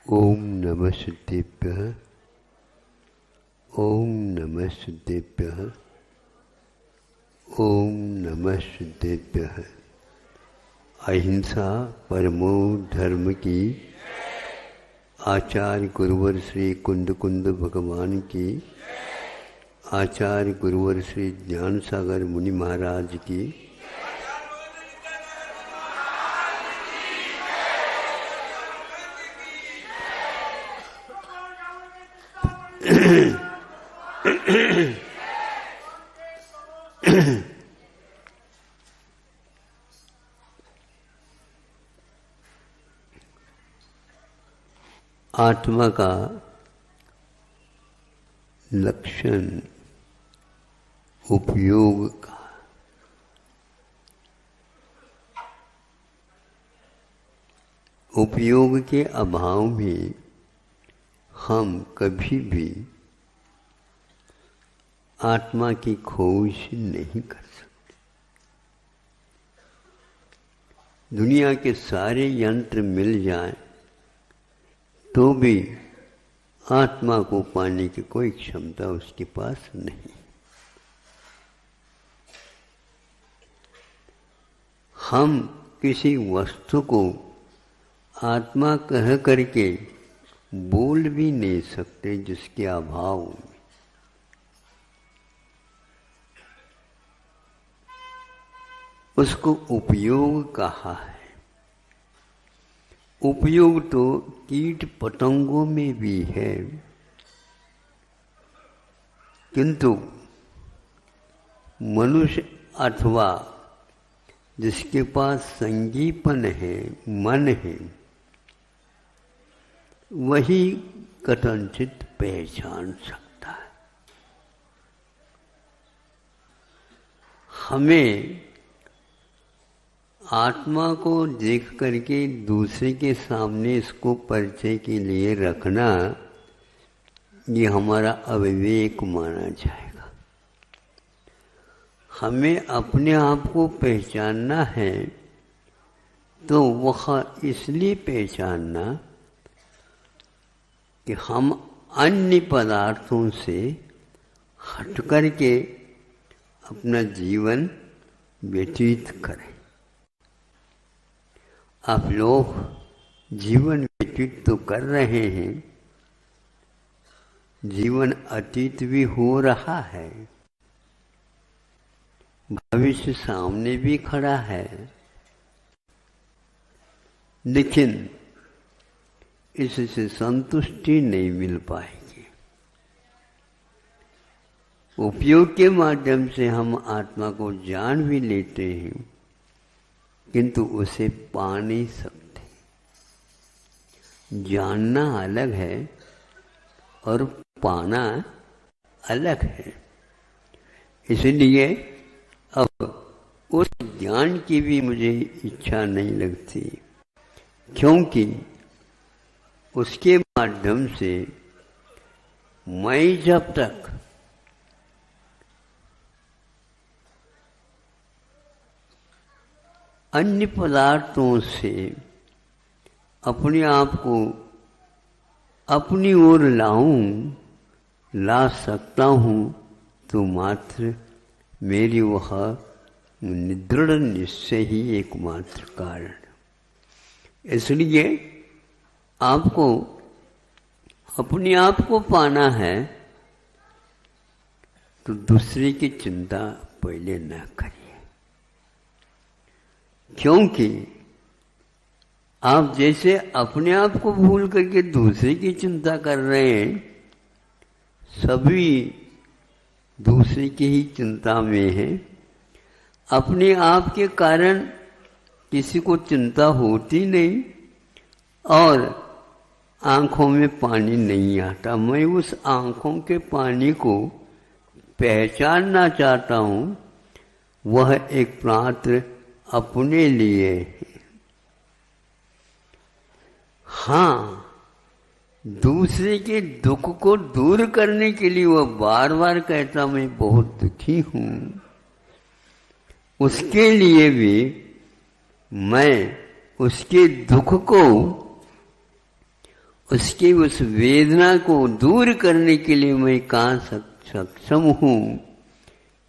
ओम नमः सिद्धेभ्यः। ओम नमः सिद्धेभ्यः। ओम नमः सिद्धेभ्यः। अहिंसा परमो धर्म की। आचार्य गुरुवर श्री कुंद कुंद भगवान की। आचार्य गुरुवर श्री ज्ञान सागर मुनि महाराज की। आत्मा का लक्षण उपयोग का। उपयोग के अभाव में हम कभी भी आत्मा की खोज नहीं कर सकते। दुनिया के सारे यंत्र मिल जाएं तो भी आत्मा को पाने की कोई क्षमता उसके पास नहीं। हम किसी वस्तु को आत्मा कह करके बोल भी नहीं सकते जिसके अभाव में। उसको उपयोग कहा है। उपयोग तो कीट पतंगों में भी है, किंतु मनुष्य अथवा जिसके पास संजीवन है, मन है, वही कथनचित पहचान सकता है। हमें आत्मा को देख करके दूसरे के सामने इसको परिचय के लिए रखना, ये हमारा अविवेक माना जाएगा। हमें अपने आप को पहचानना है तो वह इसलिए पहचानना कि हम अन्य पदार्थों से हट करके अपना जीवन व्यतीत करें। आप लोग जीवन व्यतीत तो कर रहे हैं, जीवन अतीत भी हो रहा है, भविष्य सामने भी खड़ा है, लेकिन इससे संतुष्टि नहीं मिल पाएगी। उपयोग के माध्यम से हम आत्मा को जान भी लेते हैं, किंतु उसे पा नहीं सकते। जानना अलग है और पाना अलग है। इसलिए अब उस ज्ञान की भी मुझे इच्छा नहीं लगती, क्योंकि उसके माध्यम से मैं जब तक अन्य पदार्थों से अपने आप को अपनी ओर ला सकता हूँ तो मात्र मेरी वह दृढ़ निश्चय ही एकमात्र कारण। इसलिए आपको अपने आप को पाना है तो दूसरे की चिंता पहले न करिए, क्योंकि आप जैसे अपने आप को भूल करके दूसरे की चिंता कर रहे हैं, सभी दूसरे की ही चिंता में हैं। अपने आप के कारण किसी को चिंता होती नहीं और आंखों में पानी नहीं आता। मैं उस आंखों के पानी को पहचानना चाहता हूँ, वह एक मात्र अपने लिए है। हाँ, दूसरे के दुख को दूर करने के लिए वह बार बार कहता मैं बहुत दुखी हूँ, उसके लिए भी मैं उसके दुख को उसकी उस वेदना को दूर करने के लिए मैं कहाँ सक्षम हूँ,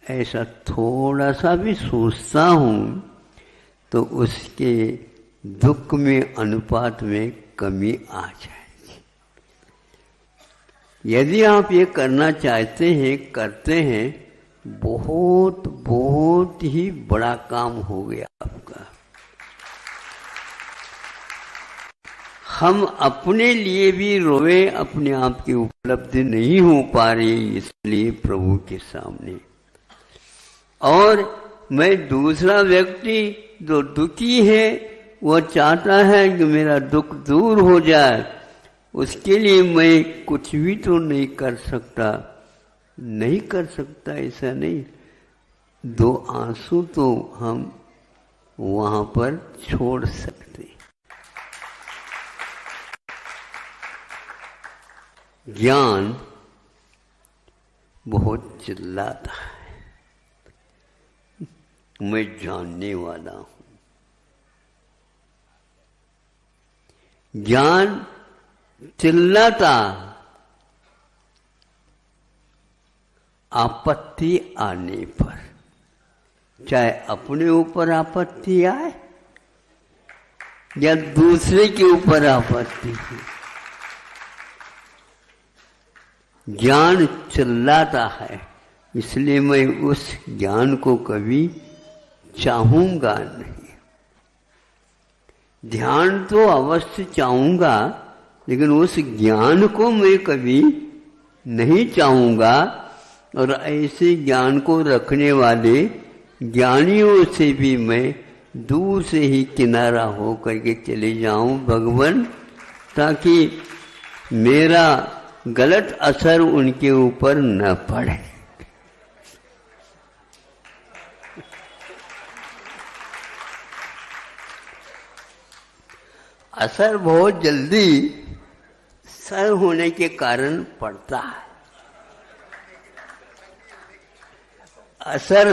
ऐसा थोड़ा सा भी सोचता हूँ तो उसके दुख में अनुपात में कमी आ जाएगी। यदि आप ये करना चाहते हैं, करते हैं, बहुत बहुत ही बड़ा काम हो गया आपका। हम अपने लिए भी रोए, अपने आप की उपलब्धि नहीं हो पा रही इसलिए प्रभु के सामने। और मैं दूसरा व्यक्ति जो दुखी है, वह चाहता है कि मेरा दुख दूर हो जाए, उसके लिए मैं कुछ भी तो नहीं कर सकता। नहीं कर सकता ऐसा नहीं, 2 आंसू तो हम वहां पर छोड़ सकते। ज्ञान बहुत चिल्लाता है, मैं जानने वाला हूं। ज्ञान चिल्लाता आपत्ति आने पर, चाहे अपने ऊपर आपत्ति आए या दूसरे के ऊपर आपत्ति है, ज्ञान चिल्लाता है। इसलिए मैं उस ज्ञान को कभी चाहूंगा नहीं। ध्यान तो अवश्य चाहूंगा, लेकिन उस ज्ञान को मैं कभी नहीं चाहूंगा। और ऐसे ज्ञान को रखने वाले ज्ञानियों से भी मैं दूर से ही किनारा हो करके चले जाऊं भगवान, ताकि मेरा गलत असर उनके ऊपर न पड़े। असर बहुत जल्दी सर होने के कारण पड़ता है। असर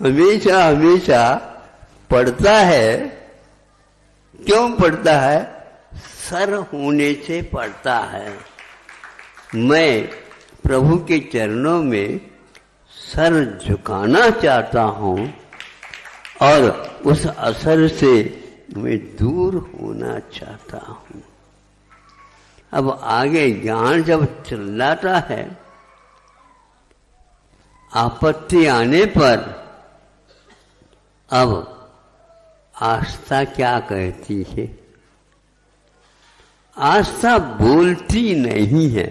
हमेशा हमेशा पड़ता है। क्यों पड़ता है? सर होने से पड़ता है। मैं प्रभु के चरणों में सर झुकाना चाहता हूं और उस असर से मैं दूर होना चाहता हूं। अब आगे ज्ञान जब चिल्लाता है, आपत्ति आने पर, अब आस्था क्या कहती है? आस्था बोलती नहीं है,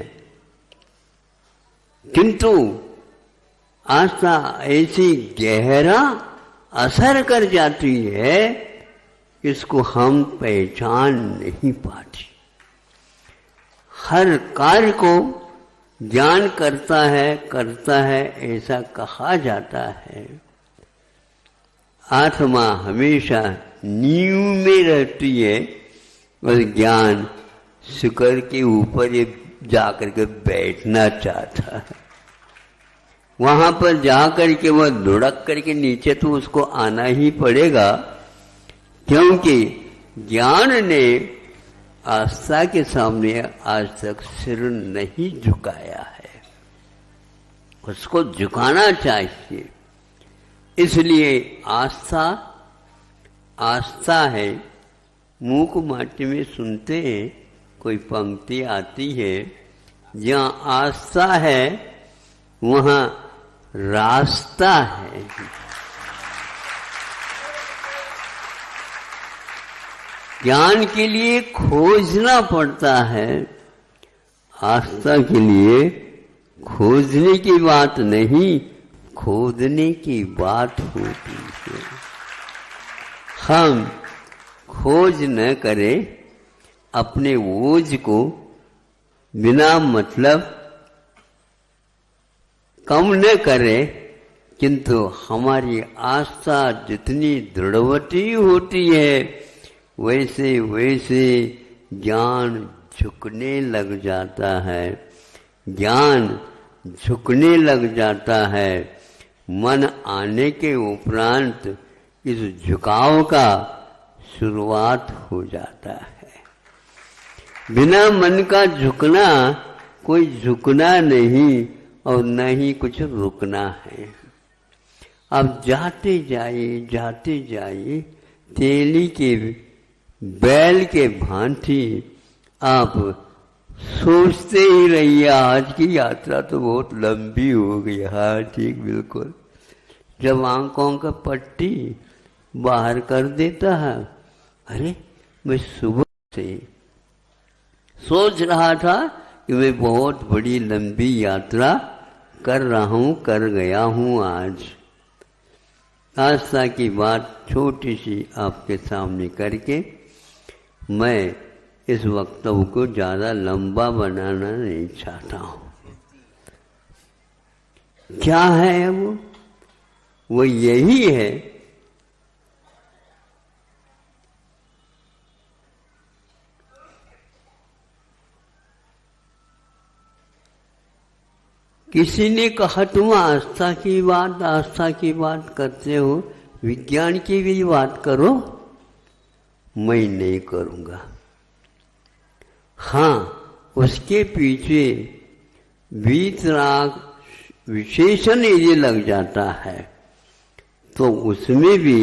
किंतु आस्था ऐसी गहरा असर कर जाती है, इसको हम पहचान नहीं पाते। हर कार्य को ज्ञान करता है ऐसा कहा जाता है। आत्मा हमेशा नींव में रहती है और ज्ञान शिखर के ऊपर ये जाकर के बैठना चाहता है। वहां पर जाकर के वह लुढ़क करके नीचे तो उसको आना ही पड़ेगा, क्योंकि ज्ञान ने आस्था के सामने आज तक सिर नहीं झुकाया है। उसको झुकाना चाहिए। इसलिए आस्था है। मूक माटी में सुनते हैं, कोई पंक्ति आती है, जहाँ आस्था है वहाँ रास्ता है। ज्ञान के लिए खोजना पड़ता है, आस्था के लिए खोजने की बात नहीं, खोदने की बात होती है। हम खोज न करें, अपने ओझ को बिना मतलब कम न करें, किंतु हमारी आस्था जितनी दृढ़वती होती है, वैसे वैसे ज्ञान झुकने लग जाता है। ज्ञान झुकने लग जाता है। मन आने के उपरांत इस झुकाव का शुरुआत हो जाता है। बिना मन का झुकना कोई झुकना नहीं और न ही कुछ रुकना है। अब जाते जाइए तेली के बैल के भांति आप सोचते ही रहिए। आज की यात्रा तो बहुत लंबी हो गई। हाँ ठीक, बिल्कुल। जब आंखों का पट्टी बाहर कर देता है, अरे मैं सुबह से सोच रहा था कि मैं बहुत बड़ी लंबी यात्रा कर रहा हूँ, कर गया हूँ। आस्था की बात छोटी सी आपके सामने करके मैं इस वक्तव्य को ज़्यादा लंबा बनाना नहीं चाहता हूँ। क्या है वो यही है किसी ने कहा तुम आस्था की बात करते हो, विज्ञान की भी बात करो। मैं नहीं करूँगा। हाँ, उसके पीछे वीतराग विशेषण यदि लग जाता है तो उसमें भी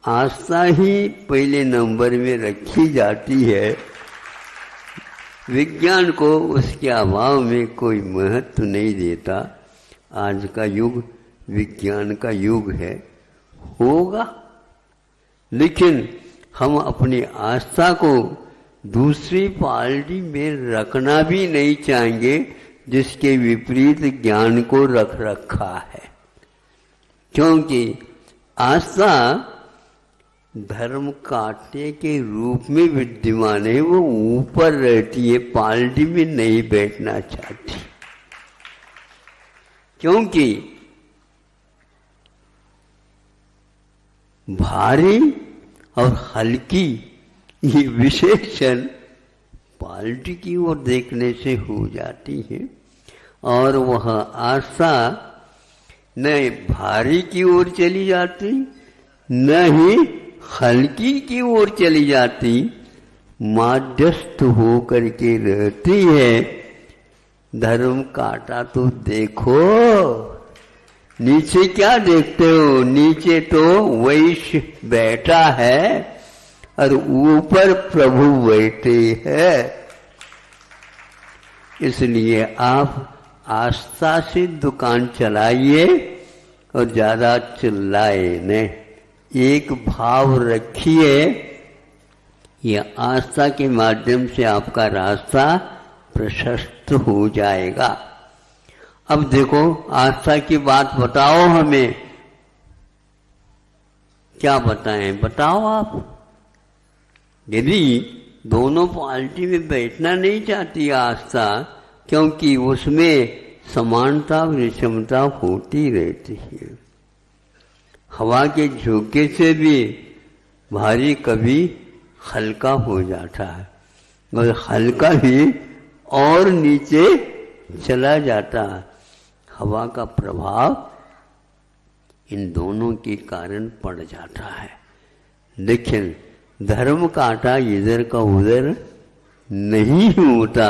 आस्था ही पहले नंबर में रखी जाती है। विज्ञान को उसके अभाव में कोई महत्व नहीं देता। आज का युग विज्ञान का युग है, होगा, लेकिन हम अपनी आस्था को दूसरी पार्टी में रखना भी नहीं चाहेंगे जिसके विपरीत ज्ञान को रख रखा है। क्योंकि आस्था धर्म कांटे के रूप में विद्यमान है, वो ऊपर रहती है, पार्टी में नहीं बैठना चाहती। क्योंकि भारी और हल्की ये विशेषण पार्टी की ओर देखने से हो जाती है, और वह आस्था न भारी की ओर चली जाती न ही हल्की की ओर चली जाती, मध्यस्थ होकर के रहती है। धर्म कांटा तो देखो, नीचे क्या देखते हो? नीचे तो वैश्य बैठा है और ऊपर प्रभु बैठे हैं। इसलिए आप आस्था से दुकान चलाइए और ज्यादा चिल्लाए नहीं, एक भाव रखिए। यह आस्था के माध्यम से आपका रास्ता प्रशस्त हो जाएगा। अब देखो, आस्था की बात बताओ, हमें क्या बताएं? बताओ आप। यदि दोनों पार्टी में बैठना नहीं चाहती आस्था, क्योंकि उसमें समानता विषमता होती रहती है। हवा के झोंके से भी भारी कभी हल्का हो जाता है और हल्का भी और नीचे चला जाता है। हवा का प्रभाव इन दोनों के कारण पड़ जाता है। लेकिन धर्म कांटा इधर का उधर नहीं होता।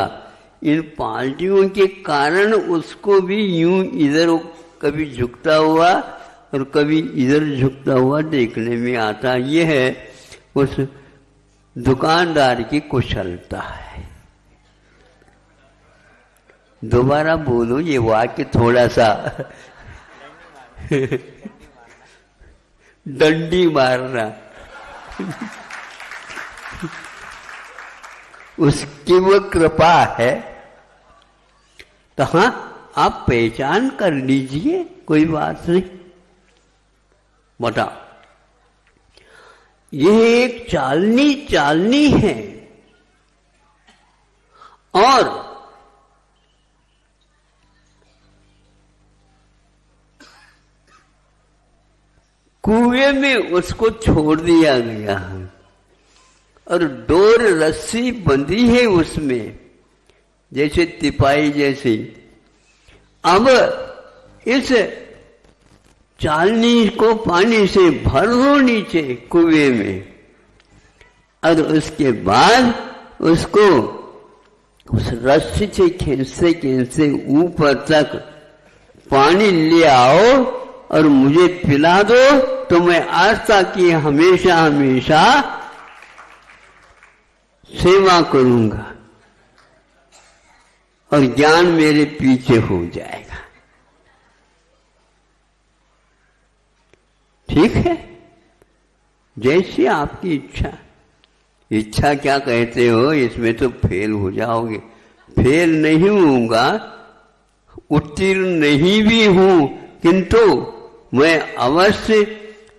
इन पार्टियों के कारण उसको भी यूं इधर कभी झुकता हुआ और कभी इधर झुकता हुआ देखने में आता। यह है उस दुकानदार की कुशलता है। दोबारा बोलो ये वाक्य थोड़ा सा डंडी मारना उसकी वो कृपा है। तो हाँ, आप पहचान कर लीजिए, कोई बात नहीं। बताओ, यह एक चालनी है और कुएं में उसको छोड़ दिया गया है और डोर रस्सी बंधी है उसमें, जैसे तिपाई जैसी। अब इस चालनी को पानी से भर दो नीचे कुएं में और उसके बाद उसको उस रस्सी से खींचते खींचते ऊपर तक पानी ले आओ और मुझे पिला दो, तो मैं आस्था की हमेशा हमेशा सेवा करूंगा और ज्ञान मेरे पीछे हो जाएगा। ठीक है, जैसी आपकी इच्छा। इच्छा क्या कहते हो, इसमें तो फेल हो जाओगे। फेल नहीं होऊंगा, उत्तीर्ण नहीं भी हूं, किंतु मैं अवश्य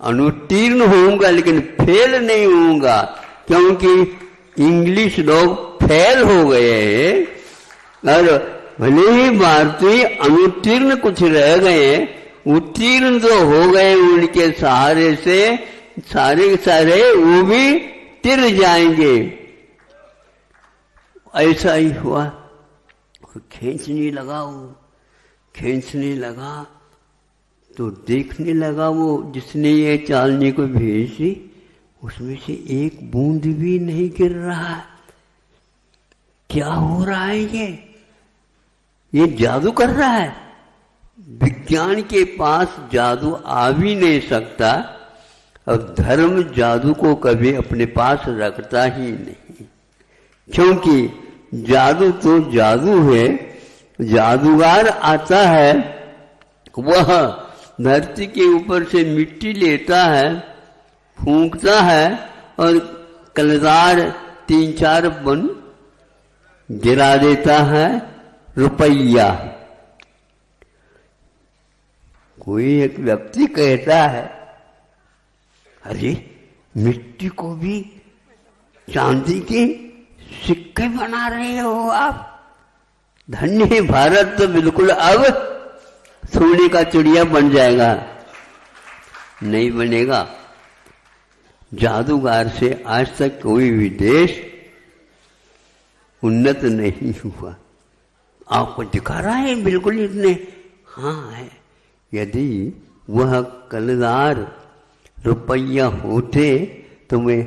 अनुत्तीर्ण होऊंगा, लेकिन फेल नहीं होऊंगा, क्योंकि इंग्लिश लोग फेल हो गए हैं और भले ही भारतीय अनुत्तीर्ण कुछ रह गए, उत्तीर्ण तो हो गए। उनके सहारे से सारे के सारे वो भी तिर जाएंगे। ऐसा ही हुआ। खींचने लगा, वो खींचने लगा तो देखने लगा वो जिसने ये चालनी को भेजी, उसमें से एक बूंद भी नहीं गिर रहा। क्या हो रहा है? ये जादू कर रहा है। विज्ञान के पास जादू आ भी नहीं सकता और धर्म जादू को कभी अपने पास रखता ही नहीं, क्योंकि जादू तो जादू है। जादूगर आता है, वह धरती के ऊपर से मिट्टी लेता है, फूंकता है और कलदार 3-4 बन गिरा देता है रुपया। कोई एक व्यक्ति कहता है, अरे मिट्टी को भी चांदी के सिक्के बना रहे हो आप। धन्य है भारत, तो बिल्कुल अब सोने का चिड़िया बन जाएगा। नहीं बनेगा। जादूगर से आज तक कोई भी देश उन्नत नहीं हुआ। आपको दिखा रहा है बिल्कुल इतने। हाँ है। यदि वह कलदार रुपया होते तो मैं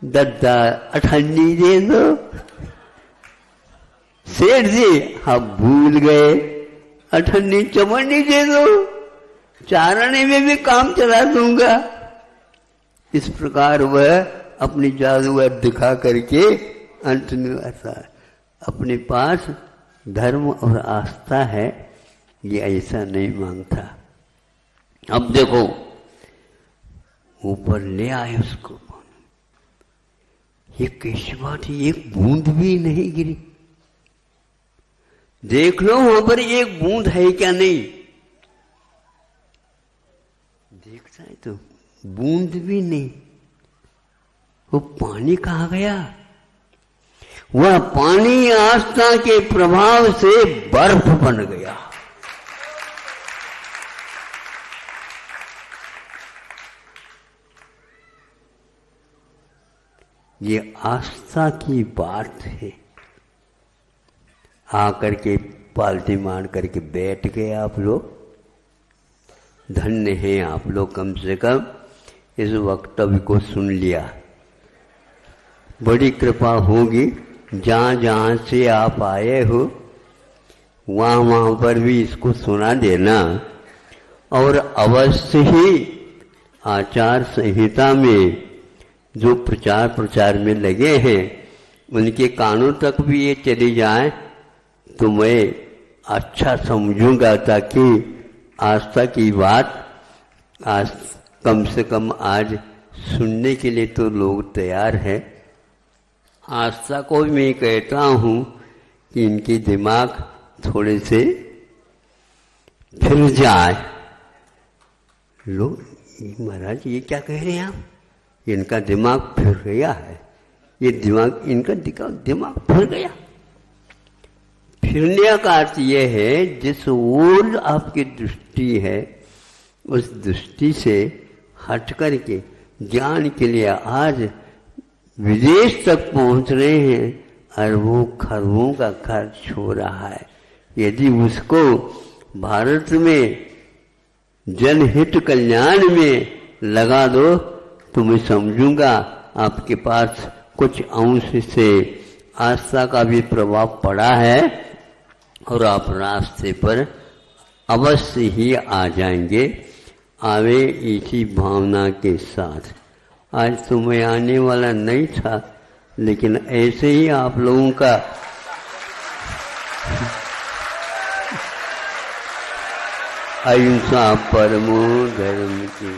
दद्दा अठन्नी दे दो। सेठ जी हम भूल गए, अठन्नी चवन्नी दे दो, चारणे में भी काम चला दूंगा। इस प्रकार वह अपनी जादूगर दिखा करके अंत में आता है। अपने पास धर्म और आस्था है, ये ऐसा नहीं मांगता। अब देखो ऊपर ले आए उसको, ये कैसी बात है, एक बूंद भी नहीं गिरी। देख लो वहां पर एक बूंद है क्या? नहीं देखता है तो बूंद भी नहीं। वो पानी कहाँ गया? वह पानी आस्था के प्रभाव से बर्फ बन गया। ये आस्था की बात है। आकर के पालती मार करके बैठ गए आप लोग। धन्य हैं आप लोग, कम से कम इस वक्तव्य को सुन लिया। बड़ी कृपा होगी, जहाँ जहाँ से आप आए हो वहाँ वहाँ पर भी इसको सुना देना। और अवश्य ही आचार संहिता में जो प्रचार प्रचार में लगे हैं उनके कानों तक भी ये चली जाए तो मैं अच्छा समझूंगा, ताकि आस्था की बात आज कम से कम आज सुनने के लिए तो लोग तैयार हैं। आस्था को भी मैं कहता हूँ कि इनके दिमाग थोड़े से फिर जाए। लोग महाराज ये क्या कह रहे हैं आप? इनका दिमाग फिर गया है। ये दिमाग इनका दिमाग फिर गया। फिरने का अर्थ ये है जिस ओर आपकी दृष्टि है उस दृष्टि से हट करके ज्ञान के लिए आज विदेश तक पहुंच रहे हैं। अरबों खरबों का खर्च हो रहा है। यदि उसको भारत में जनहित कल्याण में लगा दो तो मैं समझूंगा आपके पास कुछ अंश से आस्था का भी प्रभाव पड़ा है और आप रास्ते पर अवश्य ही आ जाएंगे। आवे इसी भावना के साथ। आज तो मैं आने वाला नहीं था, लेकिन ऐसे ही आप लोगों का अहिंसा परमो धर्म की